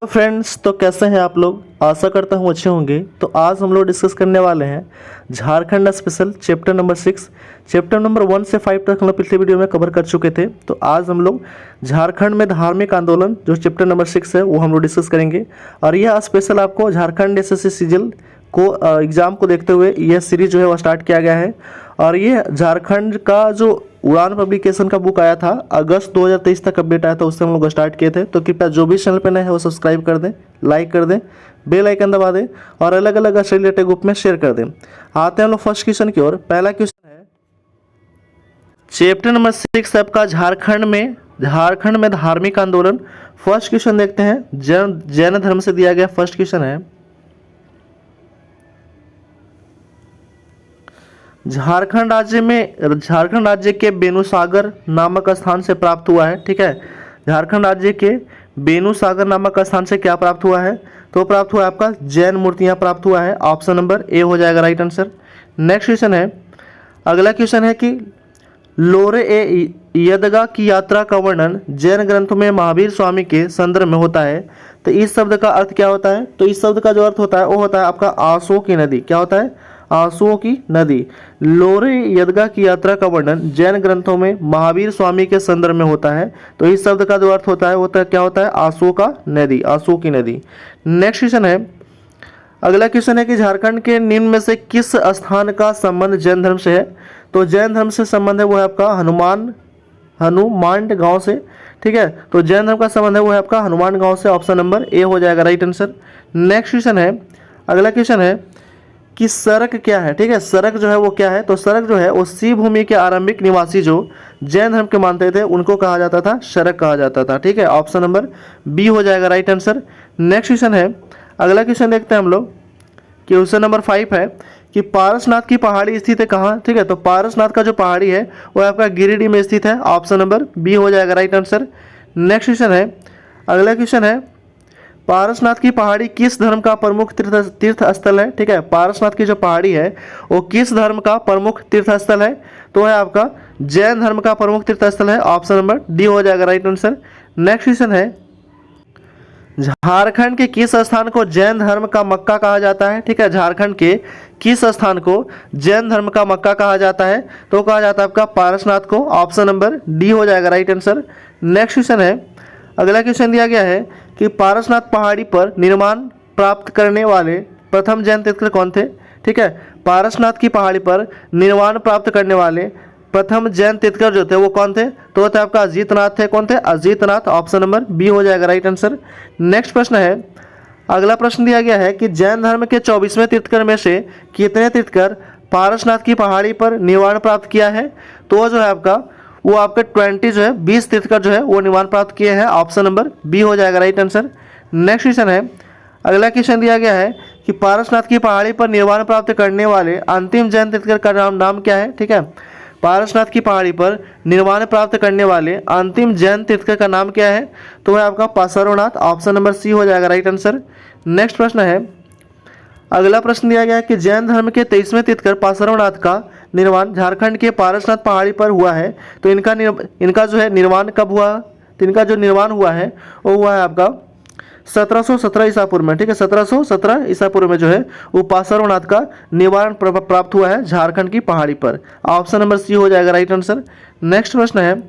Friends, तो कैसे हैं आप लोग? आशा करता हूँ अच्छे होंगे। तो आज हम लोग डिस्कस करने वाले हैं Jharkhand special chapter number 6। Chapter number 1 से 5 तक हम लोग पिछले वीडियो में कवर कर चुके थे। तो आज हम लोग झारखंड में धार्मिक आंदोलन जो चैप्टर नंबर 6 है वो हम लोग डिस्कस करेंगे। और यह स्पेशल आपको झारखंड एसएससी सीजीएल को एग्ज़ाम को देखते हुए यह सीरीज जो है वो स्टार्ट किया गया है। और ये झारखंड का जो उड़ान पब्लिकेशन का बुक आया था अगस्त 2023 तक अपडेट आया था, उससे हम लोग स्टार्ट किए थे। तो कृपया जो भी चैनल पे नए हैं वो सब्सक्राइब कर दें, लाइक कर दें, बेल आइकन दबा दें और अलग अलग रिलेटेड ग्रुप में शेयर कर दें। आते हैं हम लोग फर्स्ट क्वेश्चन की ओर। पहला क्वेश्चन है चैप्टर नंबर 6 आपका झारखंड में धार्मिक आंदोलन। फर्स्ट क्वेश्चन देखते हैं, जैन धर्म से दिया गया फर्स्ट क्वेश्चन है, झारखंड राज्य के बेनुसागर नामक स्थान से प्राप्त हुआ है। ठीक है, झारखंड राज्य के बेनुसागर नामक स्थान से क्या प्राप्त हुआ है? तो प्राप्त हुआ है आपका जैन मूर्तियां प्राप्त हुआ है। ऑप्शन नंबर ए हो जाएगा राइट आंसर। नेक्स्ट क्वेश्चन है, अगला क्वेश्चन है कि लोरे ए यदगा की यात्रा का वर्णन जैन ग्रंथों में महावीर स्वामी के संदर्भ में होता है। तो इस शब्द का अर्थ क्या होता है? तो इस शब्द का जो अर्थ होता है वो होता है आपका आंसुओं की नदी। क्या होता है? आंसुओं की नदी। लोरे यदगा की यात्रा का वर्णन जैन ग्रंथों में महावीर स्वामी के संदर्भ में होता है। तो इस शब्द का जो अर्थ होता है वो क्या होता है? आंसुओं का नदी, आंसुओं की नदी। नेक्स्ट क्वेश्चन है, अगला क्वेश्चन है कि झारखंड के निम्न में से किस स्थान का संबंध जैन धर्म से है? तो जैन धर्म से संबंध है वो है आपका हनुमान गांव से। ठीक है, तो जैन धर्म का संबंध है वो है आपका हनुमान गांव से। ऑप्शन नंबर ए हो जाएगा राइट आंसर। नेक्स्ट क्वेश्चन है, अगला क्वेश्चन है कि सरक क्या है? ठीक है, सरक जो है वो क्या है? तो सरक जो है वो सी भूमि के आरंभिक निवासी जो जैन धर्म के मानते थे उनको कहा जाता था, शरक कहा जाता था। ठीक है, ऑप्शन नंबर बी हो जाएगा राइट आंसर। नेक्स्ट क्वेश्चन है, अगला क्वेश्चन देखते हैं हम लोग। क्वेश्चन नंबर 5 है कि पारसनाथ की पहाड़ी स्थित है कहाँ? ठीक है, तो पारसनाथ का जो पहाड़ी है वो आपका गिरिडीह में स्थित है। ऑप्शन नंबर बी हो जाएगा राइट आंसर। नेक्स्ट क्वेश्चन है, अगला क्वेश्चन है, पारसनाथ की पहाड़ी किस धर्म का प्रमुख तीर्थ स्थल है? ठीक है, पारसनाथ की जो पहाड़ी है वो किस धर्म का प्रमुख तीर्थ स्थल है? तो है आपका जैन धर्म का प्रमुख तीर्थ स्थल है। ऑप्शन नंबर डी हो जाएगा राइट आंसर। नेक्स्ट क्वेश्चन है, झारखंड के किस स्थान को जैन धर्म का मक्का कहा जाता है? ठीक है, झारखंड के किस स्थान को जैन धर्म का मक्का कहा जाता है? तो कहा जाता है आपका पारसनाथ को। ऑप्शन नंबर डी हो जाएगा राइट आंसर। नेक्स्ट क्वेश्चन है, अगला क्वेश्चन दिया गया है कि पारसनाथ पहाड़ी पर निर्माण प्राप्त करने वाले प्रथम जैन तीर्थंकर कौन थे? ठीक है, पारसनाथ की पहाड़ी पर निर्माण प्राप्त करने वाले प्रथम जैन तीर्थंकर जो थे वो कौन थे? तो होते आपका अजीतनाथ थे। कौन थे? अजीतनाथ। ऑप्शन नंबर बी हो जाएगा राइट आंसर। नेक्स्ट प्रश्न है, अगला प्रश्न दिया गया है कि जैन धर्म के 24वें तीर्थंकर में से कितने तीर्थंकर पारसनाथ की पहाड़ी पर निर्वाण प्राप्त किया है? तो जो है आपका वो आपके 20 जो है 20 तीर्थंकर जो है वो निर्वाण प्राप्त किए हैं। ऑप्शन नंबर बी हो जाएगा राइट आंसर। नेक्स्ट क्वेश्चन है, अगला क्वेश्चन दिया गया है कि पारसनाथ की पहाड़ी पर निर्वाण प्राप्त करने वाले अंतिम जैन तीर्थंकर का नाम क्या है? ठीक है, पारसनाथ की पहाड़ी पर निर्वाण प्राप्त करने वाले अंतिम जैन तीर्थंकर का नाम क्या है? तो है आपका पार्श्वनाथ। ऑप्शन नंबर सी हो जाएगा राइट आंसर। नेक्स्ट प्रश्न है, अगला प्रश्न दिया गया है कि जैन धर्म के 23वें तीर्थंकर पार्श्वनाथ का निर्माण झारखंड के पारसनाथ पहाड़ी पर हुआ है। तो इनका जो है निर्माण कब हुआ? तो इनका जो निर्माण हुआ है वो हुआ है आपका 1717 ईसा पूर्व में। ठीक है, 1717 ईसा पूर्व में जो है वो पार्श्वनाथ का निवारण प्राप्त हुआ है झारखंड की पहाड़ी पर। ऑप्शन नंबर सी हो जाएगा राइट आंसर। नेक्स्ट प्रश्न है,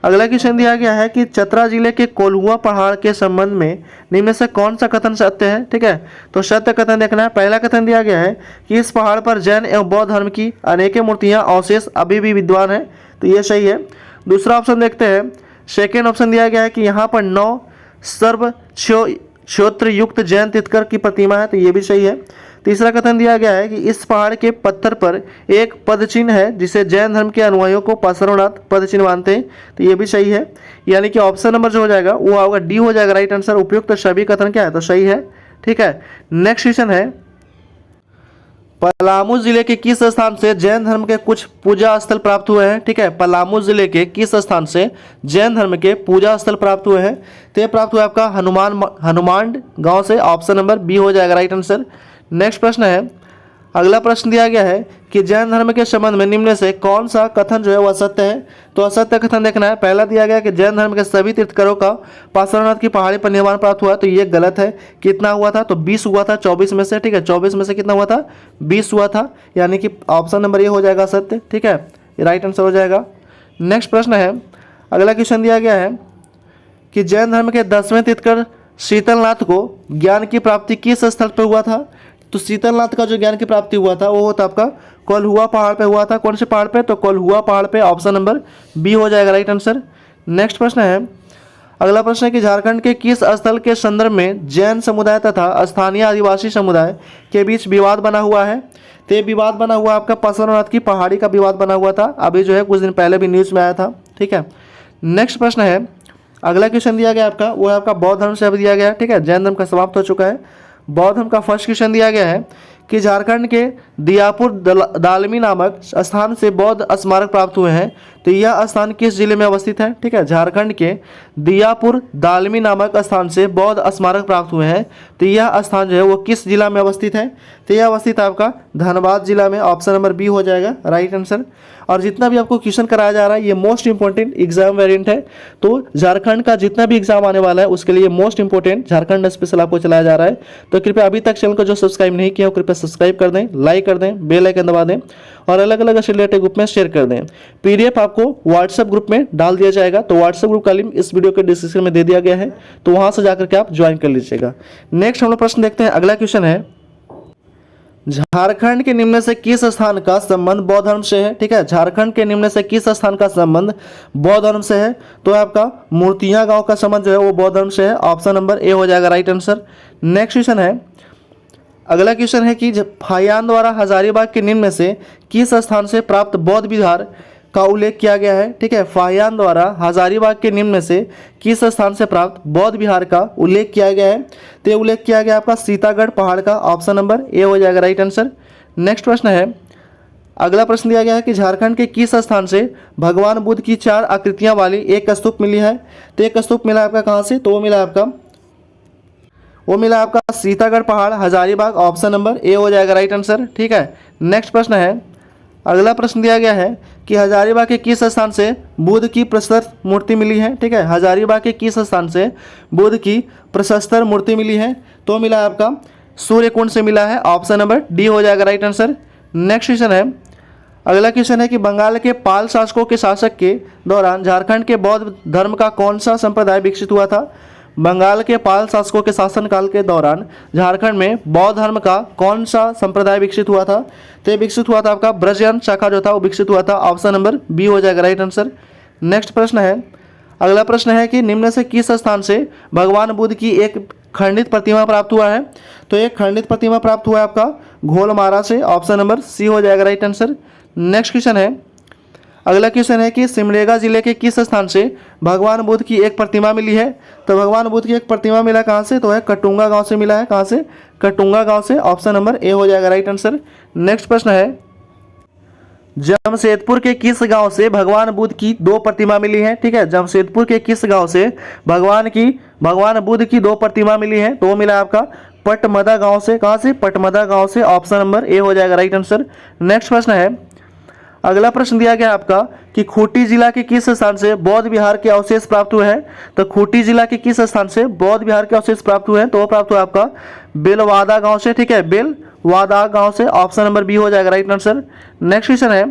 अगला क्वेश्चन दिया गया है कि चतरा जिले के कोल्हुआ पहाड़ के संबंध में निम्न में से कौन सा कथन सत्य है? ठीक है, तो सत्य कथन देखना है। पहला कथन दिया गया है कि इस पहाड़ पर जैन एवं बौद्ध धर्म की अनेक मूर्तियां अवशेष अभी भी विद्वान है। तो ये सही है। दूसरा ऑप्शन देखते हैं, सेकेंड ऑप्शन दिया गया है कि यहाँ पर 9 सर्व क्षोत्र युक्त जैन तीर्थंकर की प्रतिमा है। तो ये भी सही है। तीसरा कथन दिया गया है कि इस पहाड़ के पत्थर पर एक पद चिन्ह है जिसे जैन धर्म के अनुयायियों को पार्श्वनाथ पद चिन्ह मानते हैं। तो ये भी सही है, यानी कि ऑप्शन नंबर जो हो जाएगा वो होगा डी हो जाएगा राइट आंसर। उपयुक्त सभी कथन क्या है? तो सही है। ठीक है, नेक्स्ट क्वेश्चन है, पलामू जिले के किस स्थान से जैन धर्म के कुछ पूजा स्थल प्राप्त हुए हैं? ठीक है, पलामू जिले के किस स्थान से जैन धर्म के पूजा स्थल प्राप्त हुए हैं? तो ये प्राप्त हुआ आपका हनुमान गांव से। ऑप्शन नंबर बी हो जाएगा राइट आंसर। नेक्स्ट प्रश्न है, अगला प्रश्न दिया गया है कि जैन धर्म के संबंध में निम्न से कौन सा कथन जो है वह असत्य है। तो असत्य कथन देखना है। पहला दिया गया कि जैन धर्म के सभी तीर्थंकरों का पार्श्वनाथ की पहाड़ी पर निर्माण प्राप्त हुआ, तो ये गलत है। कितना हुआ था? तो 20 हुआ था 24 में से, ठीक है। 24 में से कितना हुआ था? 20 हुआ था, यानी कि ऑप्शन नंबर ये हो जाएगा सत्य, ठीक है, राइट आंसर हो जाएगा। नेक्स्ट प्रश्न है, अगला क्वेश्चन दिया गया है कि जैन धर्म के 10वें तीर्थंकर शीतलनाथ को ज्ञान की प्राप्ति किस स्थल पर हुआ था। तो शीतलनाथ का जो ज्ञान की प्राप्ति हुआ था वो होता आपका कोल्हुआ पहाड़ पे हुआ था। कौन से पहाड़ पे? तो कोल्हुआ पहाड़ पे, ऑप्शन नंबर बी हो जाएगा राइट आंसर। नेक्स्ट प्रश्न है, अगला प्रश्न है कि झारखंड के किस स्थल के संदर्भ में जैन समुदाय तथा स्थानीय आदिवासी समुदाय के बीच विवाद बना हुआ है। तो ये विवाद बना हुआ आपका पार्श्वनाथ की पहाड़ी का विवाद बना हुआ था, अभी जो है कुछ दिन पहले भी न्यूज़ में आया था, ठीक है। नेक्स्ट प्रश्न है, अगला क्वेश्चन दिया गया आपका वो है आपका बौद्ध धर्म से अभी दिया गया है, ठीक है। जैन धर्म का समाप्त हो चुका है। बौद्ध धर्म का फर्स्ट क्वेश्चन दिया गया है कि झारखंड के दियापुर दालमी नामक स्थान से बौद्ध स्मारक प्राप्त हुए हैं। तो यह स्थान किस जिले में अवस्थित है? ठीक है, झारखंड के दियापुर दालमी नामक स्थान से बौद्ध स्मारक प्राप्त हुए हैं। तो यह स्थान जो है वो किस जिला में अवस्थित है? तो यह अवस्थित है आपका धनबाद जिला में, ऑप्शन नंबर बी हो जाएगा राइट आंसर। और जितना भी आपको क्वेश्चन कराया जा रहा है ये मोस्ट इंपॉर्टेंट एग्जाम वेरिएंट है। तो झारखंड का जितना भी एग्जाम आने वाला है उसके लिए मोस्ट इंपॉर्टेंट झारखंड स्पेशल आपको चलाया जा रहा है। तो कृपया अभी तक चैनल को जो सब्सक्राइब नहीं किया हो कृपया सब्सक्राइब कर दें, लाइक कर दें, बेल आइकन दबा दें और अलग अलग रिलेटेड ग्रुप में शेयर कर दें। पीडीएफ आपको व्हाट्सएप ग्रुप में डाल दिया जाएगा, तो व्हाट्सएप ग्रुप का लिंक इस वीडियो के डिस्क्रिप्शन में दे दिया गया है, तो वहां से जाकर के आप ज्वाइन कर लीजिएगा। नेक्स्ट हम लोग प्रश्न देखते हैं। अगला क्वेश्चन है, झारखंड के निम्न से किस स्थान का संबंध बौद्ध धर्म से है? ठीक है, झारखंड के निम्न से किस स्थान का संबंध बौद्ध धर्म से है? तो आपका मूर्तियां गांव का संबंध जो है वो बौद्ध धर्म से है, ऑप्शन नंबर ए हो जाएगा राइट आंसर। नेक्स्ट क्वेश्चन है, अगला क्वेश्चन है कि फाहियान द्वारा हजारीबाग के निम्न में से किस स्थान से प्राप्त बौद्ध विहार का उल्लेख किया गया है? ठीक है, फाहियान द्वारा हजारीबाग के निम्न में से किस स्थान से प्राप्त बौद्ध विहार का उल्लेख किया गया है? तो ये उल्लेख किया गया आपका सीतागढ़ पहाड़ का, ऑप्शन नंबर ए हो जाएगा राइट आंसर। नेक्स्ट प्रश्न है, अगला प्रश्न दिया गया है कि झारखंड के किस स्थान से भगवान बुद्ध की 4 आकृतियां वाली एक स्तूप मिली है? तो एक स्तूप मिला आपका कहाँ से? तो वो मिला आपका सीतागढ़ पहाड़ हजारीबाग, ऑप्शन नंबर ए हो जाएगा राइट आंसर, ठीक है। नेक्स्ट प्रश्न है, अगला प्रश्न दिया गया है कि हजारीबाग के किस स्थान से बुद्ध की प्रशस्त मूर्ति मिली है? ठीक है, हजारीबाग के किस स्थान से बुद्ध की प्रशस्त मूर्ति मिली है? तो मिला है आपका सूर्यकुंड से मिला है, ऑप्शन नंबर डी हो जाएगा राइट आंसर। नेक्स्ट क्वेश्चन है, अगला क्वेश्चन है कि बंगाल के पाल शासकों के शासक के दौरान झारखंड के बौद्ध धर्म का कौन सा संप्रदाय विकसित हुआ था? बंगाल के पाल शासकों के शासनकाल के दौरान झारखंड में बौद्ध धर्म का कौन सा संप्रदाय विकसित हुआ था? तो विकसित हुआ था आपका ब्रजयन शाखा जो था वो विकसित हुआ था, ऑप्शन नंबर बी हो जाएगा राइट आंसर। नेक्स्ट प्रश्न है, अगला प्रश्न है कि निम्न से किस स्थान से भगवान बुद्ध की एक खंडित प्रतिमा प्राप्त हुआ है? तो एक खंडित प्रतिमा प्राप्त हुआ है आपका घोलमारा से, ऑप्शन नंबर सी हो जाएगा राइट आंसर। नेक्स्ट क्वेश्चन है, अगला क्वेश्चन है कि सिमडेगा जिले के किस स्थान से भगवान बुद्ध की एक प्रतिमा मिली है? तो भगवान बुद्ध की एक प्रतिमा मिला कहाँ से? तो है कटुंगा गांव से मिला है। कहाँ से? कटुंगा गांव से, ऑप्शन नंबर ए हो जाएगा राइट आंसर। नेक्स्ट प्रश्न है, जमशेदपुर के किस गांव से भगवान बुद्ध की 2 प्रतिमा मिली है? ठीक है, जमशेदपुर के किस गांव से भगवान बुद्ध की 2 प्रतिमा मिली है? तो मिला आपका पटमदा गांव से। कहाँ से? पटमदा गांव से, ऑप्शन नंबर ए हो जाएगा राइट आंसर। नेक्स्ट प्रश्न है, अगला प्रश्न दिया गया आपका कि खूंटी जिला के किस स्थान से बौद्ध विहार के अवशेष प्राप्त हुए हैं? तो खूंटी जिला के किस स्थान से बौद्ध विहार के अवशेष प्राप्त हुए हैं? तो वो प्राप्त हुआ आपका बेलवादा गांव से, ठीक है, बेलवादा गांव से, ऑप्शन नंबर बी हो जाएगा राइट आंसर। नेक्स्ट क्वेश्चन है,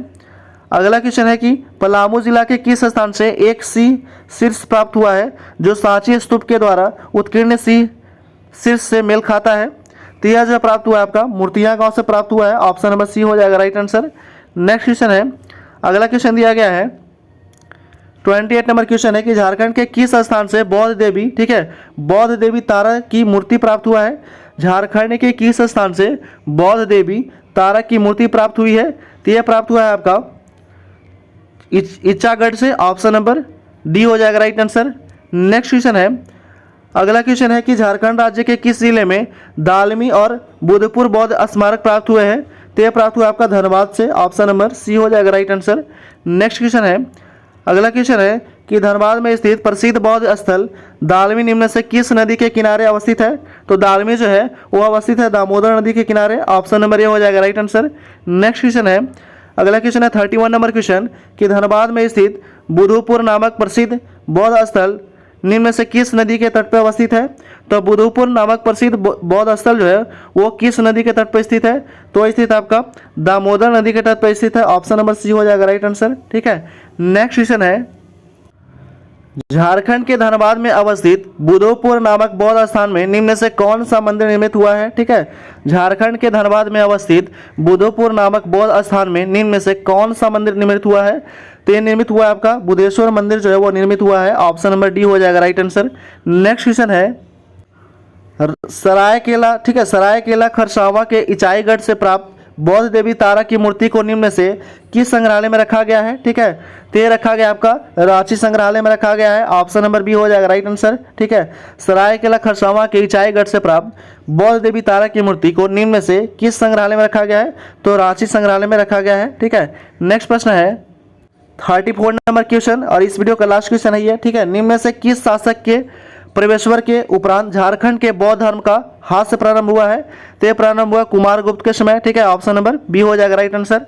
अगला क्वेश्चन है कि पलामू जिला के किस स्थान से एक शीर्ष प्राप्त हुआ है जो सांची स्तूप के द्वारा उत्कीर्ण शीर्ष से मेल खाता है? तो यह जो प्राप्त हुआ है आपका मूर्तियां गांव से प्राप्त हुआ है, ऑप्शन नंबर सी हो जाएगा राइट आंसर। नेक्स्ट क्वेश्चन है, अगला क्वेश्चन दिया गया है 28 नंबर क्वेश्चन है कि झारखंड के किस स्थान से बौद्ध देवी, ठीक है, बौद्ध देवी तारा की मूर्ति प्राप्त हुआ है? झारखंड के किस स्थान से बौद्ध देवी तारा की मूर्ति प्राप्त हुई है? तो यह प्राप्त हुआ है आपका इच्चागढ़ से, ऑप्शन नंबर डी हो जाएगा राइट आंसर। नेक्स्ट क्वेश्चन है, अगला क्वेश्चन है कि झारखंड राज्य के किस जिले में दालमी और बुद्धपुर बौद्ध स्मारक प्राप्त हुए हैं? तो यह प्राप्त हुआ आपका धनबाद से, ऑप्शन नंबर सी हो जाएगा राइट आंसर। नेक्स्ट क्वेश्चन है, अगला क्वेश्चन है कि धनबाद में स्थित प्रसिद्ध बौद्ध स्थल दालमी निम्न से किस नदी के किनारे अवस्थित है? तो दालमी जो है वो अवस्थित है दामोदर नदी के किनारे। ऑप्शन नंबर ए हो जाएगा राइट आंसर। नेक्स्ट क्वेश्चन है, अगला क्वेश्चन है 31 नंबर क्वेश्चन कि धनबाद में स्थित बुधुपुर नामक प्रसिद्ध बौद्ध स्थल निम्न में से किस नदी के तट पर अवस्थित है? तो बुधुपुर नामक प्रसिद्ध बौद्ध स्थल जो है वो किस नदी के तट पर स्थित है? तो स्थित आपका दामोदर नदी के तट पर स्थित है। ऑप्शन नंबर सी हो जाएगा राइट आंसर। ठीक है, नेक्स्ट क्वेश्चन है, झारखंड के धनबाद में अवस्थित बुधोपुर नामक बौद्ध स्थान में निम्न से कौन सा मंदिर निर्मित हुआ है? ठीक है, झारखंड के धनबाद में अवस्थित बुधोपुर नामक बौद्ध स्थान में निम्न में से कौन सा मंदिर निर्मित हुआ है? तो ये निर्मित हुआ है आपका बुधेश्वर मंदिर जो है वो निर्मित हुआ है। ऑप्शन नंबर डी हो जाएगा राइट आंसर। नेक्स्ट क्वेश्चन है, सरायकेला, ठीक है, सरायकेला खरसावा के इचाईगढ़ से प्राप्त बौद्ध देवी तारा की मूर्ति को निम्न में से किस संग्रहालय में रखा गया है? ठीक है, तो ये रखा गया आपका रांची संग्रहालय में रखा गया है। ऑप्शन नंबर बी हो जाएगा राइट आंसर। ठीक है, सरायकेला खरसावा के इचाईगढ़ से प्राप्त बौद्ध देवी तारा की मूर्ति को निम्न में से किस संग्रहालय में रखा गया है? तो रांची संग्रहालय में रखा गया है। ठीक है, नेक्स्ट प्रश्न है 34 नंबर क्वेश्चन और इस वीडियो का लास्ट क्वेश्चन है ये। ठीक है, निम्न में से किस शासक के प्रवेश्वर के उपरांत झारखंड के बौद्ध धर्म का हाथ से प्रारंभ हुआ है? तो ये प्रारंभ हुआ कुमारगुप्त के समय। ठीक है, ऑप्शन नंबर बी हो जाएगा राइट आंसर।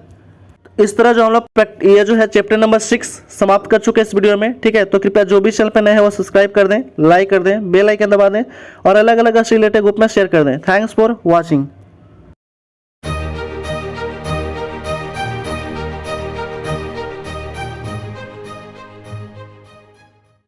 इस तरह जो हम लोग ये जो है चैप्टर नंबर 6 समाप्त कर चुके हैं इस वीडियो में। ठीक है, तो कृपया जो भी चैनल पर नए हैं वो सब्सक्राइब कर दें, लाइक कर दें, बेल आइकन दबा दें और अलग अलग से रिलेटेड ग्रुप में शेयर कर दें। Thanks for watching.